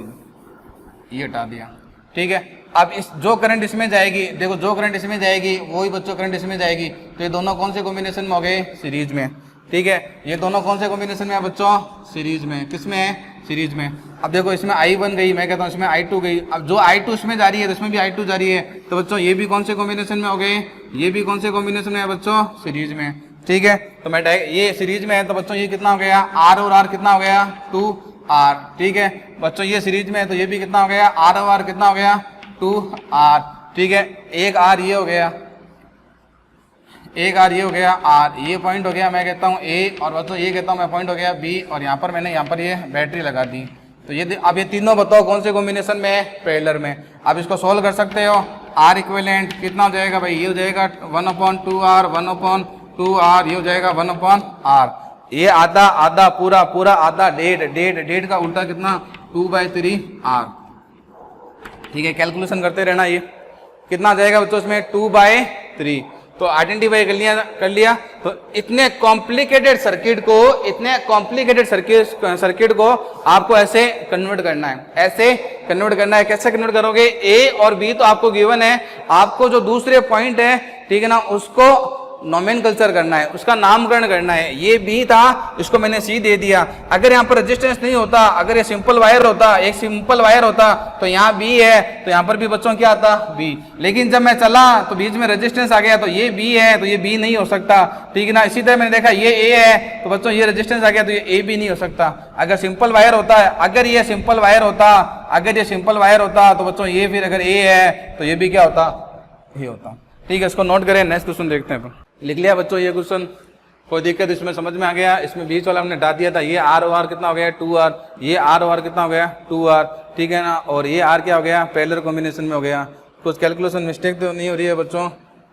ये हटा दिया, ठीक है। अब इस जो करंट इसमें जाएगी, देखो जो करंट इसमें जाएगी वही बच्चों करंट इसमें जाएगी, तो ये दोनों कौन से कॉम्बिनेशन में हो गए, सीरीज में, ठीक है। ये दोनों कौन से कॉम्बिनेशन में है बच्चों, सीरीज में। किसमें है, सीरीज में। अब देखो इसमें I1 गई, मैं कहता हूँ इसमें I2 गई। अब जो I2 इसमें जा रही है तो इसमें भी I2 जा रही है, तो बच्चों ये भी कौन से कॉम्बिनेशन में हो गए, ये भी कौन से कॉम्बिनेशन में है बच्चों, सीरीज में, ठीक है। तो मैं ये सीरीज में है, तो बच्चों ये कितना हो गया, R और R कितना हो गया, 2R, ठीक है। बच्चों ये सीरीज में है तो ये भी कितना हो गया, R और R कितना हो गया, 2R, ठीक है। एक R ये हो गया, एक R ये हो गया, R ये पॉइंट हो गया, मैं कहता हूँ A, और बच्चों ये कहता हूँ मैं पॉइंट हो गया B, और यहाँ पर मैंने यहाँ पर ये बैटरी लगा दी। तो ये अब ये तीनों बताओ कौन से कॉम्बिनेशन में है, पैरेलल में। अब इसको सोल्व कर सकते हो। R इक्विवेलेंट कितना हो जाएगा भाई, ये हो जाएगा 1/2R, 1/2R, ये हो जाएगा 1/R। ये आधा आधा पूरा पूरा आधा, डेढ़ का उल्टा कितना, 2/3R, ठीक है। कैलकुलेशन करते रहना। ये कितना आ जाएगा बच्चों इसमें, 2/3। तो आइडेंटिफाई कर लिया। तो इतने कॉम्प्लिकेटेड सर्किट को आपको ऐसे कन्वर्ट करना है, ऐसे कन्वर्ट करना है। कैसे कन्वर्ट करोगे, ए और बी तो आपको गिवन है, आपको जो दूसरे पॉइंट है, ठीक है ना, उसको नोमेनकल्चर करना है, उसका नामकरण करना है। ये बी था, इसको मैंने सी दे दिया। अगर यहाँ पर रेजिस्टेंस नहीं होता, अगर ये सिंपल वायर होता, एक सिंपल वायर होता, तो यहाँ बी है तो यहाँ पर भी बच्चों क्या आता, बी। लेकिन जब मैं चला तो बीच में रेजिस्टेंस आ गया, तो ये बी है तो ये बी नहीं हो सकता, ठीक है ना। इसी तरह मैंने देखा ये ए है तो बच्चों ये रेजिस्टेंस आ गया तो ये ए भी नहीं हो सकता। अगर सिंपल वायर होता है, अगर ये सिंपल वायर होता, अगर ये सिंपल वायर होता तो बच्चों ये फिर अगर ए है तो ये भी क्या होता, ये होता। ठीक है, इसको नोट करें। नेक्स्ट क्वेश्चन देखते हैं। लिख लिया बच्चों ये क्वेश्चन, कोई दिक्कत इसमें समझ में आ गया। इसमें बीच वाला हमने डाल दिया था, ये आर ओ आर कितना हो गया 2r, ये आर ओ आर कितना हो गया 2r, ठीक है ना। और ये आर क्या हो गया, पैरेलल कॉम्बिनेशन में हो गया। कुछ कैलकुलेशन मिस्टेक तो नहीं हो रही है बच्चों,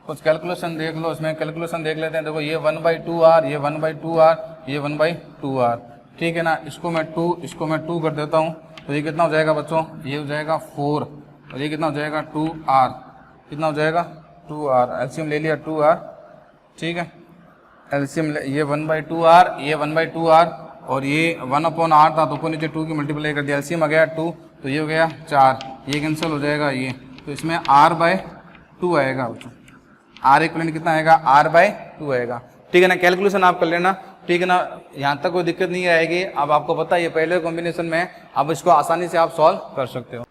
कुछ कैलकुलेशन देख लो, इसमें कैलकुलेशन देख लेते हैं। देखो ये 1/2r, ये 1/2r, ये 1/2r, ठीक है ना। इसको मैं 2 कर देता हूँ तो ये कितना हो जाएगा बच्चों, ये हो जाएगा 4 और ये कितना हो जाएगा 2r, कितना हो जाएगा 2r। एलसीएम ले लिया 2r, ठीक है। एलसीएम ये 1/2r, ये 1/2r और ये 1/r था तो ऊपर नीचे 2 की मल्टीप्लाई कर दिया, एलसीएम आ गया 2 तो ये हो गया 4, ये कैंसिल हो जाएगा ये, तो इसमें r/2 आएगा बच्चों। r इक्वलेंट कितना आएगा, r/2 आएगा, ठीक है ना। कैलकुलेशन आप कर लेना, ठीक है ना। यहाँ तक कोई दिक्कत नहीं आएगी। अब आपको पता है ये पहले कॉम्बिनेशन में, अब इसको आसानी से आप सॉल्व कर सकते हो।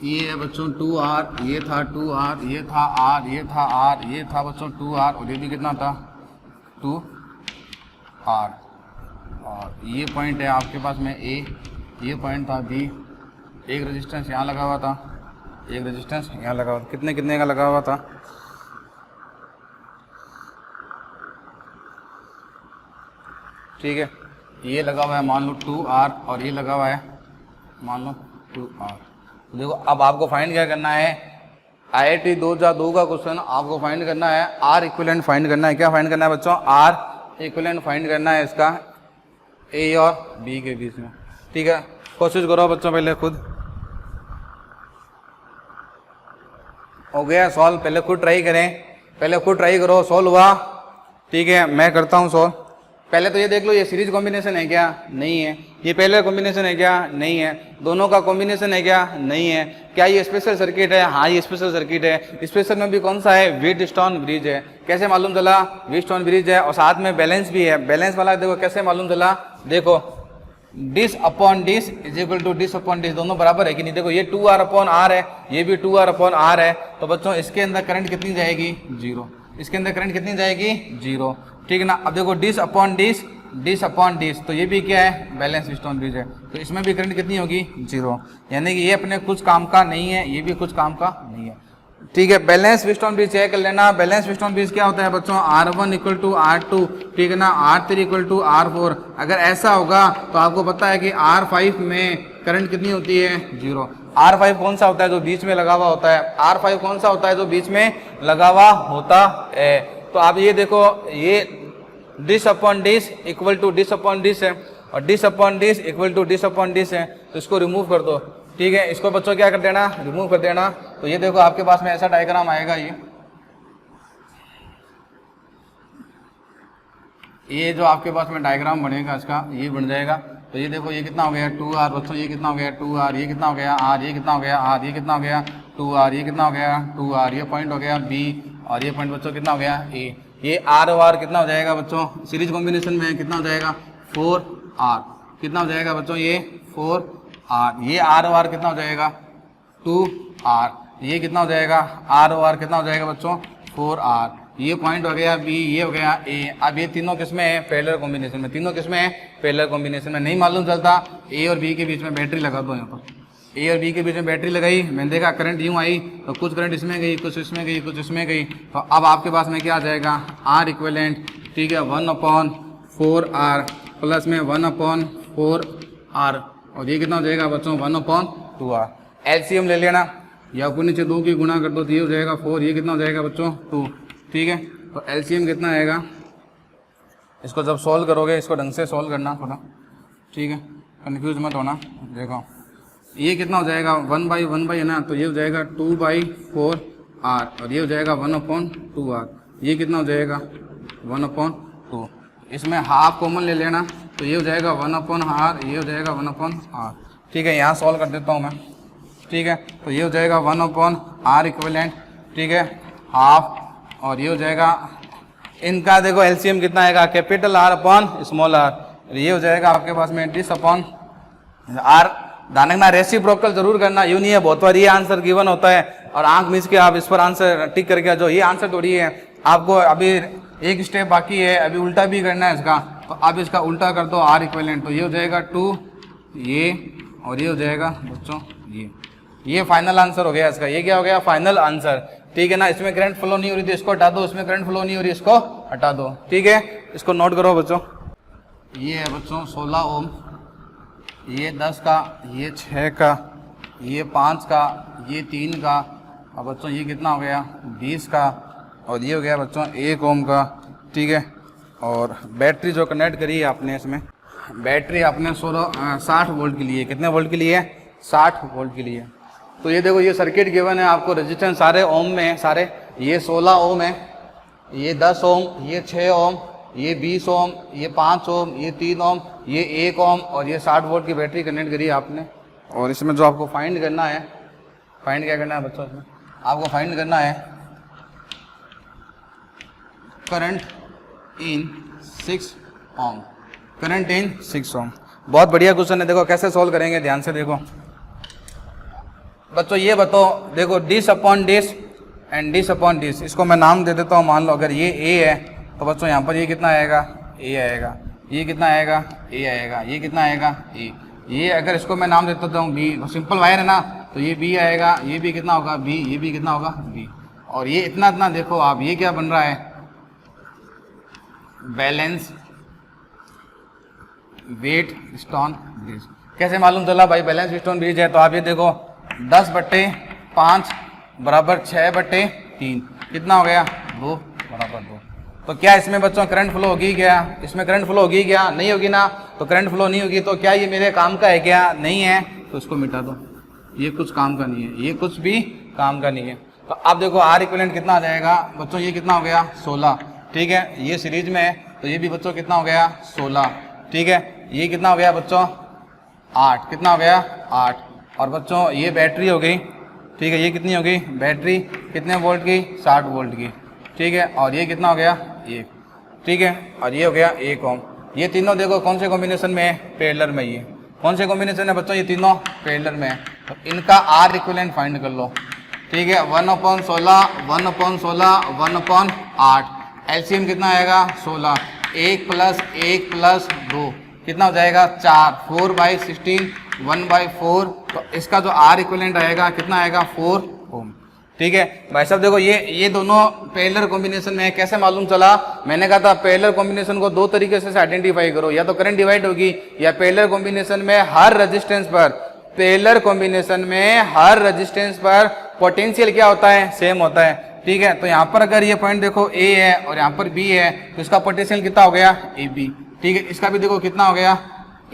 ये है बच्चों 2r, ये था 2r, ये था r, ये था r, ये था बच्चों 2r और ये भी कितना था 2r। और ये पॉइंट है आपके पास में a, ये पॉइंट था b, एक रेजिस्टेंस यहाँ लगा हुआ था, एक रेजिस्टेंस यहाँ लगा हुआ था। कितने कितने का लगा हुआ था, ठीक है। ये लगा हुआ है मान लो 2r और ये लगा हुआ है मान लो 2r। देखो अब आपको फाइंड क्या करना है, IIT 2002 का क्वेश्चन आपको फाइंड करना है, R इक्विवेलेंट फाइंड करना है। क्या फाइंड करना है बच्चों, R इक्विवेलेंट फाइंड करना है इसका A और B के बीच में, ठीक है। कोशिश करो बच्चों, पहले खुद हो गया सॉल्व, पहले खुद ट्राई करें, पहले खुद ट्राई करो। सॉल्व हुआ, ठीक है, मैं करता हूँ सॉल्व। पहले तो ये देख लो ये सीरीज कॉम्बिनेशन है क्या, नहीं है। ये पहले कॉम्बिनेशन है क्या, नहीं है। दोनों का कॉम्बिनेशन है क्या, नहीं है। क्या ये स्पेशल सर्किट है, हाँ ये स्पेशल सर्किट है। स्पेशल में भी कौन सा है, व्हीटस्टोन ब्रिज है। कैसे मालूम चला, व्हीटस्टोन ब्रिज है और साथ में बैलेंस भी है। बैलेंस वाला देखो कैसे मालूम चला, देखो this upon this is equal to this upon this, दोनों बराबर है कि नहीं। देखो ये 2r/r है, ये भी 2r/r है, तो बच्चों इसके अंदर करंट कितनी जाएगी, 0। इसके अंदर करंट कितनी जाएगी, 0, ठीक है ना। अब देखो this upon this, this upon this, तो ये भी क्या है, बैलेंस व्हीटस्टोन ब्रिज है, तो इसमें भी करंट कितनी होगी, 0। यानी कि ये अपने कुछ काम का नहीं है, ये भी कुछ काम का नहीं है, ठीक है। बैलेंस व्हीटस्टोन ब्रिज चेक कर लेना। बैलेंस व्हीटस्टोन ब्रिज क्या होता है बच्चों, R1 इक्वल टू R2, ठीक है ना, R3 इक्वल टू R4। अगर ऐसा होगा तो आपको पता है कि R5 में करंट कितनी होती है, 0। R5 कौन सा होता है, जो बीच में लगा हुआ होता है। R5 कौन सा होता है, जो बीच में लगा हुआ होता है। तो आप ये देखो, ये this upon this equal to this upon this है और this upon this equal to this upon this है, तो इसको रिमूव कर दो, ठीक है। इसको बच्चों क्या कर देना, रिमूव कर देना। तो ये देखो आपके पास में ऐसा डायग्राम आएगा, ये जो आपके पास में डायग्राम बनेगा इसका, ये बन जाएगा। तो ये देखो ये कितना हो गया 2r बच्चों, ये कितना हो गया 2r, ये कितना हो गया r, ये कितना हो गया r, ये कितना हो गया 2r, ये कितना हो गया 2r, ये पॉइंट हो गया b और ये पॉइंट बच्चों कितना हो गया a। ये r और r कितना हो जाएगा बच्चों, सीरीज कॉम्बिनेशन में कितना हो जाएगा 4r, कितना हो जाएगा बच्चों ये 4r। ये r और r कितना हो जाएगा 2r, ये कितना हो जाएगा r और r कितना हो जाएगा बच्चों 4r। ये पॉइंट हो गया b, ये हो गया a। अब ये तीनों किसमें है, पैरेलल कॉम्बिनेशन में। तीनों किसमें है, पैरेलल कॉम्बिनेशन में। नहीं मालूम चलता, a और b के बीच में बैटरी लगा दो। यहाँ पर a और b के बीच में बैटरी लगाई, मैंने देखा करंट यूँ आई तो कुछ करंट इसमें गई, कुछ इसमें गई, कुछ इसमें गई। तो अब आपके पास में क्या आ जाएगा, R इक्विवेलेंट, ठीक है, 1/4r प्लस में 1/4r और ये कितना हो जाएगा बच्चों 1/2r। एलसीएम ले लेना, या ऊपर नीचे 2 की गुणा कर दो तो ये हो जाएगा 4, ये कितना हो जाएगा बच्चों 2, ठीक है। तो एलसीएम कितना आएगा, इसको जब सॉल्व करोगे इसको ढंग से सॉल्व करना थोड़ा, ठीक है, कन्फ्यूज मत होना। देखो ये कितना हो जाएगा 1/1 है ना, तो ये हो जाएगा 2/4r और ये हो जाएगा 1/2r। ये कितना हो जाएगा 1/2। इसमें हाफ कॉमन ले लेना, तो ये हो जाएगा 1/r, ये हो जाएगा 1/r, ठीक है। यहाँ सॉल्व कर देता हूँ मैं, ठीक है। तो ये हो जाएगा 1/r इक्विवेलेंट, ठीक है, हाफ और ये हो जाएगा इनका देखो एलसीएम कितना आएगा, capital R upon small R. ये हो जाएगा आपके पास में डिस अपॉन आर। ध्यान रखना रेसिप्रोकल जरूर करना, यूं नहीं है बहुत बार ये आंसर गिवन होता है और आंख मिस के आप इस पर आंसर टिक करके जो ये आंसर थोड़ी है, आपको अभी एक स्टेप बाकी है, अभी उल्टा भी करना है इसका। तो आप इसका उल्टा कर दो आर इक्विवेलेंट, तो ये हो जाएगा 2 ये और ये हो जाएगा बच्चों ये फाइनल आंसर हो गया इसका। ये क्या हो गया, फाइनल आंसर। ठीक है ना, इसमें करंट फ्लो नहीं हो रही थी, इसको हटा दो, इसमें करंट फ्लो नहीं हो रही, इसको हटा दो। ठीक है, इसको नोट करो बच्चों। ये है बच्चों 16 ओम, ये 10 का, ये 6 का, ये 5 का, ये 3 का, और बच्चों ये कितना हो गया 20 का, और ये हो गया बच्चों 1 ओम का। ठीक है, और बैटरी जो कनेक्ट करी है आपने, इसमें बैटरी आपने 60 वोल्ट के लिए, कितने वोल्ट के लिए, 60 वोल्ट के लिए। तो ये देखो ये सर्किट गिवन है आपको, रेजिस्टेंस सारे ओम में है सारे। ये 16 ओम है, ये 10 ओम, ये 6 ओम, ये 20 ओम, ये 5 ओम, ये 3 ओम, ये 1 ओम, और ये 60 वोल्ट की बैटरी कनेक्ट करी है आपने। और इसमें जो आपको फाइंड करना है, फाइंड क्या करना है बच्चों, इसमें आपको फाइंड करना है current in 6 Om, current in 6 ओम। बहुत बढ़िया क्वेश्चन है, देखो कैसे सॉल्व करेंगे, ध्यान से देखो बच्चों। ये बताओ, देखो this upon this and this upon this, इसको मैं नाम दे देता हूँ। मान लो अगर ये ए है तो बच्चों यहाँ पर ये कितना आएगा, ए आएगा। ये कितना आएगा, ए आएगा। ये कितना आएगा, ए। ये अगर इसको मैं नाम देता हूँ बी, सिंपल वायर है ना, तो ये बी आएगा। ये भी कितना होगा, बी। ये भी कितना होगा, बी। और ये इतना इतना देखो आप, ये क्या बन रहा है, बैलेंस वेट स्टोन ब्रिज। कैसे मालूम चला भाई बैलेंस स्टोन ब्रिज है, तो आप ये देखो 10/5 बराबर 6/3, कितना हो गया 2 बराबर 2। तो क्या इसमें बच्चों करंट फ्लो होगी क्या, इसमें करंट फ्लो होगी क्या, नहीं होगी ना। तो करंट फ्लो नहीं होगी तो क्या ये मेरे काम का है क्या, नहीं है, तो इसको मिटा दो। ये कुछ काम का नहीं है, ये कुछ भी काम का नहीं है। तो आप देखो आर इक्विवेलेंट कितना आ जाएगा बच्चों, ये कितना हो गया 16। ठीक है, ये सीरीज में है तो ये भी बच्चों कितना हो गया 16। ठीक है, ये कितना हो गया बच्चों 8, कितना हो गया 8। और बच्चों ये बैटरी हो गई। ठीक है, ये कितनी हो गई बैटरी, कितने वोल्ट की, 60 वोल्ट की। ठीक है, और ये कितना हो गया 1। ठीक है, और ये हो गया 1 ओम। ये तीनों देखो कौन से कॉम्बिनेशन में है, पैरेलल में। ये कौन से कॉम्बिनेशन है बच्चों, ये तीनों पैरेलल में है। तो इनका आर इक्विवेलेंट फाइंड कर लो। ठीक है, 1/16, 1/16, 1/8। एलसीएम कितना आएगा 16, 1 + 1 + 2 कितना हो जाएगा 4, 4/16, 1/4। तो इसका जो आर इक्विवेलेंट आएगा कितना आएगा 4 ओम। ठीक है भाई साहब, देखो ये दोनों पैरेलल कॉम्बिनेशन में है। कैसे मालूम चला, मैंने कहा था पैरेलल कॉम्बिनेशन को 2 तरीके से आइडेंटिफाई करो, या तो करंट डिवाइड होगी, या पैरेलल कॉम्बिनेशन में हर रेजिस्टेंस पर, पैरेलल कॉम्बिनेशन में हर रेजिस्टेंस पर पोटेंशियल क्या होता है, सेम होता है। ठीक है, तो यहाँ पर अगर ये पॉइंट देखो ए है और यहाँ पर बी है, तो इसका पोटेंशियल कितना हो गया ए बी। ठीक है, इसका भी देखो कितना हो गया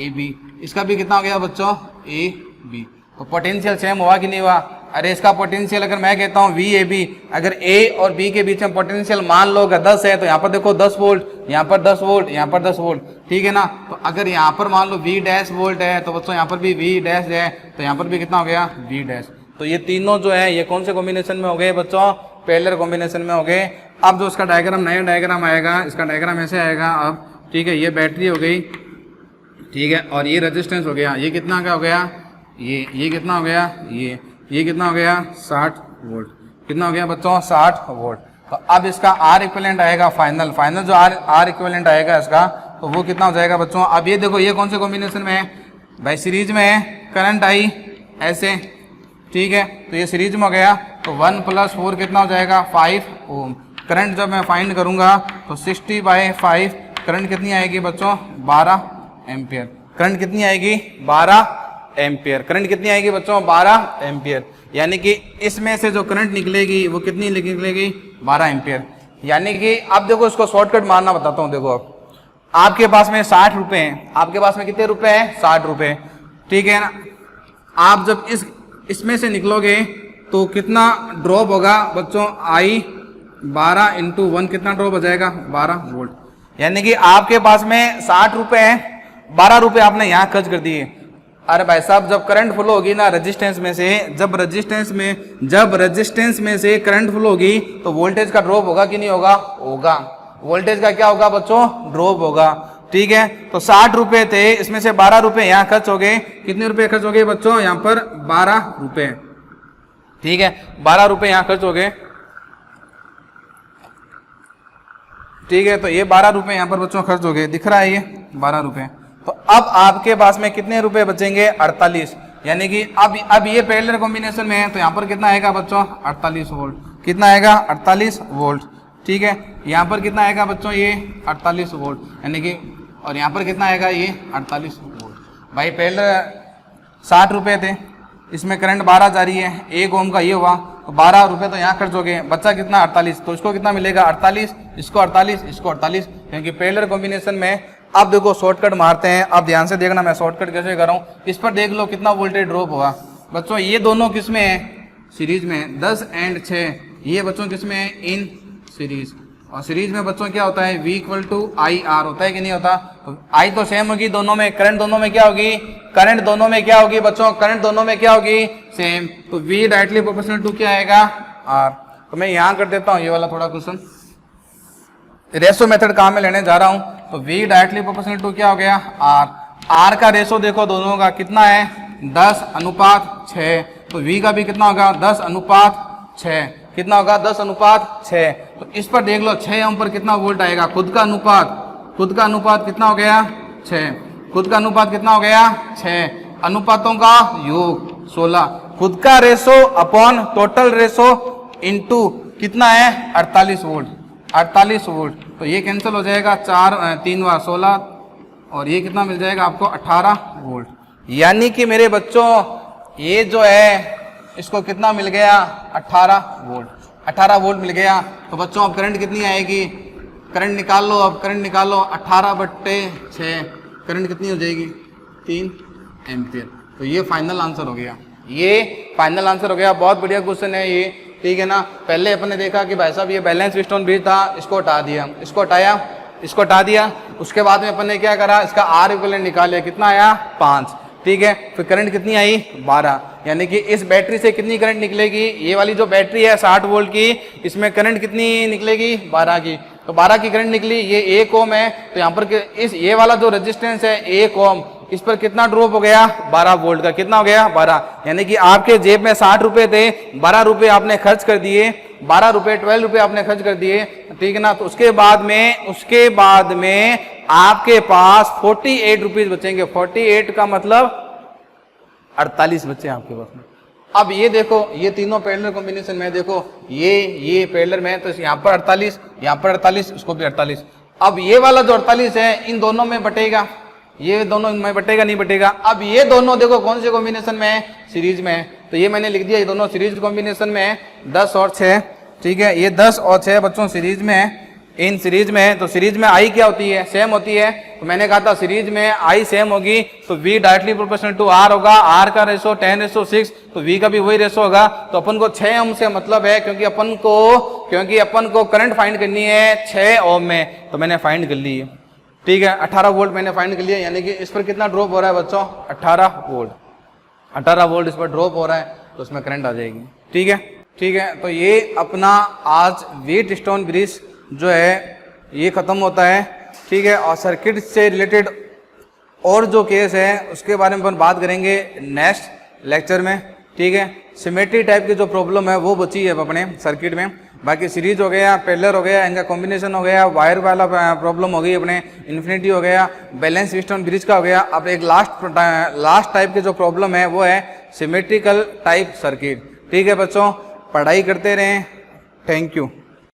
ए बी, इसका भी कितना हो गया बच्चों ए बी। तो पोटेंशियल सेम हुआ कि नहीं हुआ। अरे इसका पोटेंशियल अगर मैं कहता हूँ वी ए बी, अगर ए और बी के बीच में पोटेंशियल मान लो अगर 10 है, तो यहाँ पर देखो 10 वोल्ट, यहाँ पर 10 वोल्ट, यहाँ पर 10 वोल्ट। ठीक है ना, तो अगर यहाँ पर मान लो वी डैश वोल्ट है, तो बच्चों यहाँ पर भी वी डैश है, तो यहाँ पर भी कितना हो गया वी डैश। तो ये तीनों जो है ये कौन से कॉम्बिनेशन में हो गए बच्चों, पैरेलल कॉम्बिनेशन में हो गए। अब जो इसका डायग्राम, नया डायग्राम आएगा, इसका डायग्राम ऐसे आएगा अब। ठीक है, ये बैटरी हो गई। ठीक है, और ये रेजिस्टेंस हो गया, ये कितना का हो गया, ये कितना हो गया, ये कितना हो गया 60 वोल्ट। कितना हो गया बच्चों 60 वोल्ट। तो अब इसका आर इक्विवेलेंट आएगा फाइनल जो आर इक्विवेलेंट आएगा इसका, तो वो कितना हो जाएगा बच्चों। अब ये देखो ये कौन से कॉम्बिनेशन में है भाई, सीरीज में है, करंट आई ऐसे। ठीक है, तो ये सीरीज में हो गया, तो 1 + 4 कितना हो जाएगा 5 ओम। करंट जब मैं फाइंड करूंगा तो 60/5 करंट कितनी आएगी बच्चों 12 एम्पियर। करंट कितनी आएगी 12 एम्पियर। करंट कितनी आएगी बच्चों 12 एम्पियर। यानी कि इसमें से जो करंट निकलेगी वो कितनी निकलेगी 12 एम्पियर। यानी कि अब देखो इसको शॉर्टकट मारना बताता हूँ। देखो अब आपके पास में 60 रुपए हैं, आपके पास में कितने रुपए हैं 60 रुपए। ठीक है ना, आप जब इसमें से निकलोगे तो कितना ड्रॉप होगा बच्चों, आई 12 × 1 कितना ड्रॉप हो जाएगा 12 वोल्ट। यानी कि आपके पास में 60 रुपए हैं, 12 रुपए आपने यहाँ खर्च कर दिए। अरे भाई साहब, जब करंट फ्लो होगी ना रेजिस्टेंस में से, जब रेजिस्टेंस में से करंट फ्लो होगी तो वोल्टेज का ड्रॉप होगा कि नहीं होगा, होगा। वोल्टेज का क्या होगा बच्चों, ड्रॉप होगा। ठीक है, तो 60 रुपए थे, इसमें से 12 रुपए यहाँ खर्च हो गए। कितने रुपए खर्च हो गए बच्चों, यहाँ पर 12 रुपए। ठीक है, 12 रुपए यहाँ खर्च हो गए। ठीक है, तो ये 12 रुपए यहाँ पर बच्चों खर्च हो गए, दिख रहा है ये 12 रुपए। तो अब आपके पास में कितने रुपए बचेंगे, 48। यानी कि अब ये पैरेलल कॉम्बिनेशन में है, तो यहाँ पर कितना आएगा बच्चों, 48 वोल्ट। कितना आएगा, 48 वोल्ट। ठीक है, यहाँ पर कितना आएगा बच्चों, ये 48 वोल्ट, यानी कि, और यहाँ पर कितना आएगा, ये 48 वोल्ट। भाई पैरेलल 60 रुपए थे, इसमें करंट 12 जा रही है, 1 ओम का ये हुआ, तो 12 रुपए तो यहाँ खर्च हो गए, बच्चा कितना, 48। तो इसको कितना मिलेगा, 48, इसको 48, इसको 48, क्योंकि पैरेलल कॉम्बिनेशन में। अब देखो शॉर्टकट मारते हैं, अब ध्यान से देखना मैं शॉर्टकट कैसे कर रहा हूँ। इस पर देख लो कितना वोल्टेज ड्रॉप होगा बच्चों। ये दोनों किस में है, सीरीज में, 10 और 6। ये बच्चों किस में है, इन सीरीज। और सीरीज में बच्चों क्या होता है, V = IR होता है कि नहीं होता। तो I तो सेम होगी दोनों में, करंट दोनों में क्या होगी, करंट दोनों में क्या होगी बच्चों, करंट दोनों में क्या होगी, सेम। तो V डायरेक्टली प्रोपोर्शनल टू क्या आएगा, R। तो मैं यहाँ कर देता हूँ ये वाला थोड़ा क्वेश्चन, रेशो मेथड काम में लेने जा रहा हूँ। तो V डायरेक्टली प्रोपोर्शनल टू क्या हो गया, R। R का रेशो देखो दोनों का कितना है, 10:6। तो V का भी कितना होगा, 10:6। कितना होगा, 10:6। तो इस पर देख लो 6 ओम पर कितना वोल्ट आएगा, खुद का अनुपात कितना हो गया, 6। खुद का अनुपात कितना हो गया, 6। अनुपातों का योग 16। खुद का ratio upon total ratio into कितना है, 48 वोल्ट। 48 वोल्ट, तो ये कैंसिल हो जाएगा, 3 बार 16, और ये कितना मिल जाएगा आपको, 18 वोल्ट। यानी कि मेरे बच्चों ये जो है इसको कितना मिल गया, 18 वोल्ट। 18 वोल्ट मिल गया। तो बच्चों अब करंट कितनी आएगी, करंट निकाल लो, अब करंट निकालो, 18/6 करंट कितनी हो जाएगी, 3 एम्पियर। तो ये फाइनल आंसर हो गया, ये फाइनल आंसर हो गया। बहुत बढ़िया क्वेश्चन है ये, ठीक है ना। पहले अपन ने देखा कि भाई साहब ये बैलेंस व्हीटस्टोन ब्रिज था, इसको हटा दिया, इसको हटाया, इसको हटा दिया। उसके बाद में अपन ने क्या करा, इसका R इक्विवेलेंट निकाले, कितना आया, 5। ठीक है, फिर करंट कितनी आई, 12। यानी कि इस बैटरी से कितनी करंट निकलेगी, ये वाली जो बैटरी है 60 वोल्ट की, इसमें करंट कितनी निकलेगी, 12 की। तो 12 की करंट निकली, ये 1 ओम है, तो यहाँ पर इस ये वाला जो रेजिस्टेंस है 1 ओम, इस पर कितना ड्रॉप हो गया, 12 वोल्ट का। कितना हो गया, 12। यानी कि आपके जेब में 60 रुपए थे, 12 रुपए आपने खर्च कर दिए, 12 रुपए 12 रुपए आपने खर्च कर दिए, ठीक है ना। तो उसके बाद में आपके पास 48 रुपीज बचेंगे। 48 का मतलब 48 बचे आपके पास में। अब ये देखो, ये तीनों पैरेलल कॉम्बिनेशन में देखो, ये पैरेलल में है, तो यहाँ पर 48, यहाँ पर 48, इसको भी 48। अब ये वाला जो 48 है इन दोनों में बटेगा, ये दोनों में बटेगा, नहीं बटेगा। अब ये दोनों देखो कौन से कॉम्बिनेशन में है, सीरीज में है। तो ये मैंने लिख दिया, ये दोनों सीरीज कॉम्बिनेशन में है, 10 और 6। ठीक है, ये 10 और 6 बच्चों सीरीज में है, इन सीरीज में है। तो सीरीज में आई क्या होती है, सेम होती है। तो मैंने कहा था सीरीज में आई सेम होगी, तो V directly proportional to R होगा। R का रेशो 10:6, तो V का भी वही रेशो होगा। तो अपन को 6 ओम से मतलब है, क्योंकि अपन को करंट फाइंड करनी है 6 ओम में, तो मैंने फाइंड कर ली है। ठीक है, 18 वोल्ट मैंने फाइंड कर लिया। यानी कि इस पर कितना ड्रॉप हो रहा है बच्चों, 18 वोल्ट। 18 वोल्ट इस पर ड्रॉप हो रहा है, तो उसमें करंट आ जाएगी। ठीक है, ठीक है। तो ये अपना आज व्हीटस्टोन ब्रिज जो है ये खत्म होता है। ठीक है, और सर्किट से रिलेटेड और जो केस है उसके बारे में अपन बात करेंगे नेक्स्ट लेक्चर में। ठीक है, सिमेट्री टाइप की जो प्रॉब्लम है वो बची है अपने सर्किट में। बाकी सीरीज हो गया, पैरेलल हो गया, इनका कॉम्बिनेशन हो गया, वायर वाला प्रॉब्लम हो गई अपने, इन्फिनिटी हो गया, बैलेंस व्हीटस्टोन ब्रिज का हो गया। अब एक लास्ट टाइप की जो प्रॉब्लम है वो है सिमेट्रिकल टाइप सर्किट। ठीक है बच्चों, पढ़ाई करते रहें। Thank you.